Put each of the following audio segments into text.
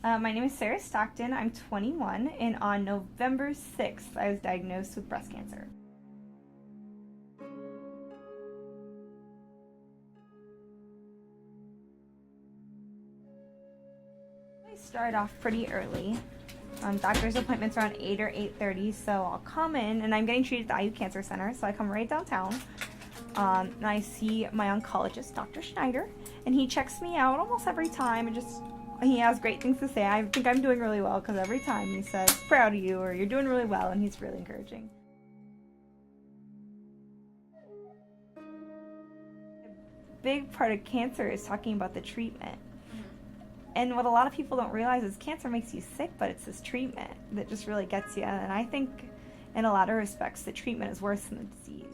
My name is Sarah Stockton. I'm 21, and on November 6th, I was diagnosed with breast cancer. I started off pretty early. Doctor's appointments around 8 or 8:30, so I'll come in, and I'm getting treated at the IU Cancer Center, so I come right downtown. And I see my oncologist, Dr. Schneider, and he checks me out almost every time, and he has great things to say. I think I'm doing really well because every time he says, proud of you, or you're doing really well, and he's really encouraging. A big part of cancer is talking about the treatment. And what a lot of people don't realize is cancer makes you sick, but it's this treatment that just really gets you. And I think in a lot of respects, the treatment is worse than the disease.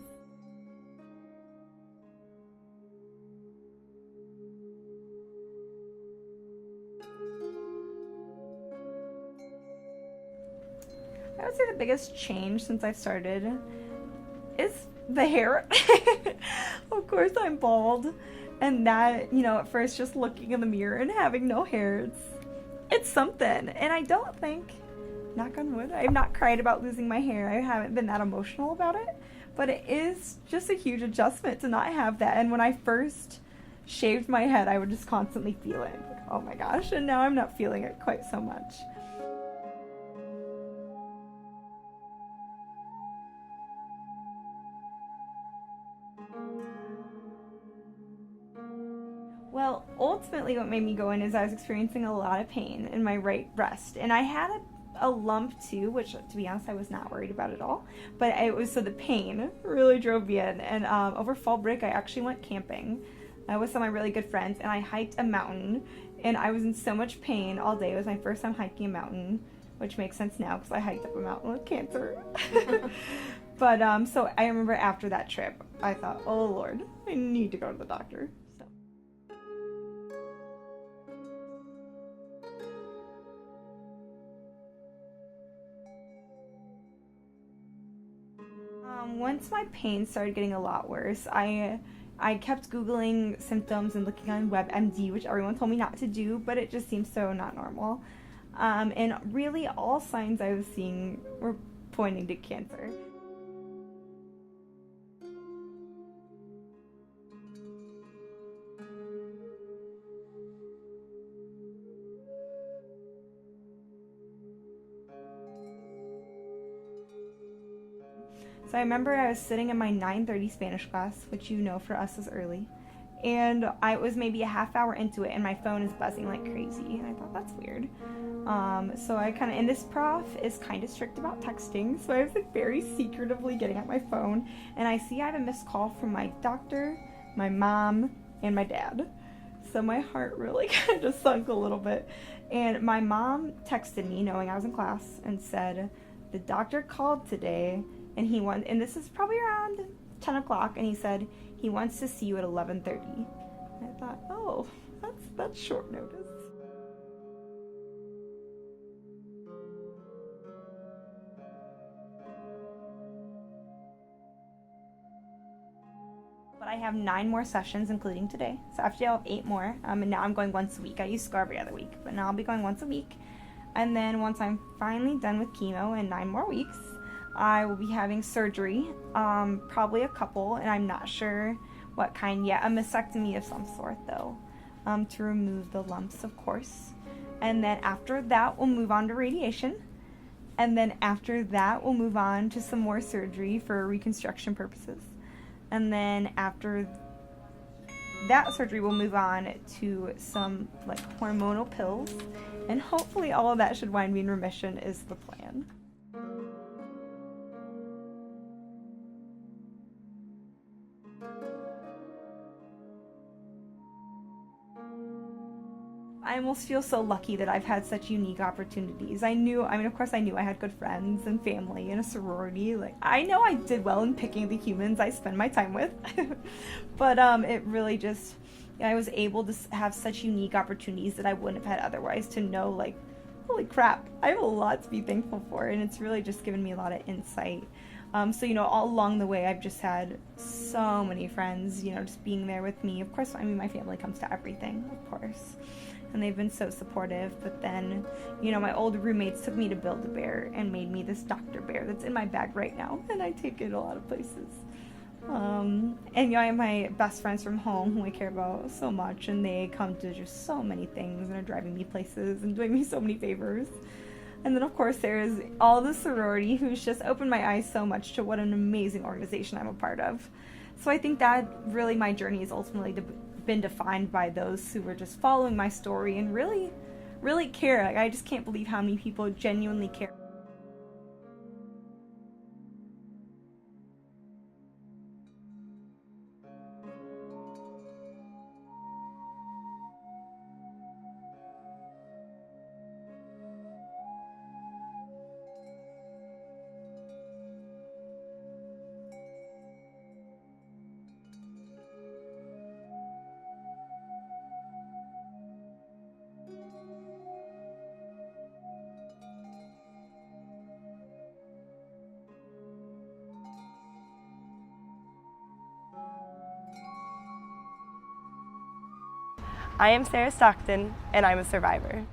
I would say the biggest change since I started is the hair. Of course, I'm bald. And that, at first just looking in the mirror and having no hair, it's something. And I don't think, knock on wood, I've not cried about losing my hair. I haven't been that emotional about it. But it is just a huge adjustment to not have that. And when I first shaved my head, I would just constantly feel it. Like, oh my gosh. And now I'm not feeling it quite so much. Well, ultimately what made me go in is I was experiencing a lot of pain in my right breast. And I had a lump too, which to be honest I was not worried about at all. But so the pain really drove me in. And over fall break I actually went camping with some of my really good friends, and I hiked a mountain. And I was in so much pain all day. It was my first time hiking a mountain, which makes sense now because I hiked up a mountain with cancer. But so I remember after that trip, I thought, oh Lord, I need to go to the doctor. Once my pain started getting a lot worse, I kept Googling symptoms and looking on WebMD, which everyone told me not to do, but it just seemed so not normal. And really all signs I was seeing were pointing to cancer. So I remember I was sitting in my 9:30 Spanish class, which for us is early, and I was maybe a half hour into it, and my phone is buzzing like crazy, and I thought that's weird. So I and this prof is kind of strict about texting, so I was very secretively getting at my phone, and I see I have a missed call from my doctor, my mom, and my dad. So my heart really kind of sunk a little bit, and my mom texted me knowing I was in class and said, the doctor called today, and this is probably around 10 o'clock, and he said he wants to see you at 11:30. I thought, oh, that's short notice. But I have 9 more sessions, including today. So after I'll have 8 more, and now I'm going once a week. I used to go every other week, but now I'll be going once a week. And then once I'm finally done with chemo in 9 more weeks, I will be having surgery, probably a couple, and I'm not sure what kind yet. A mastectomy of some sort, though, to remove the lumps, of course. And then after that, we'll move on to radiation. And then after that, we'll move on to some more surgery for reconstruction purposes. And then after that surgery, we'll move on to some hormonal pills. And hopefully all of that should wind me in remission is the plan. I almost feel so lucky that I've had such unique opportunities. Of course I knew I had good friends and family and a sorority. I know I did well in picking the humans I spend my time with. But it really just, I was able to have such unique opportunities that I wouldn't have had otherwise, to know holy crap, I have a lot to be thankful for, and it's really just given me a lot of insight. So all along the way I've just had so many friends, just being there with me. Of course, my family comes to everything, of course. and they've been so supportive. But then, you know, my old roommates took me to Build-A-Bear and made me this Dr. Bear that's in my bag right now, and I take it a lot of places. And you know, I have my best friends from home who I care about so much, and they come to just so many things and are driving me places and doing me so many favors. And then of course there's all the sorority, who's just opened my eyes so much to what an amazing organization I'm a part of. So I think that really my journey has ultimately been defined by those who were just following my story and really, really care. Like, I just can't believe how many people genuinely care. I am Sarah Stockton, and I'm a survivor.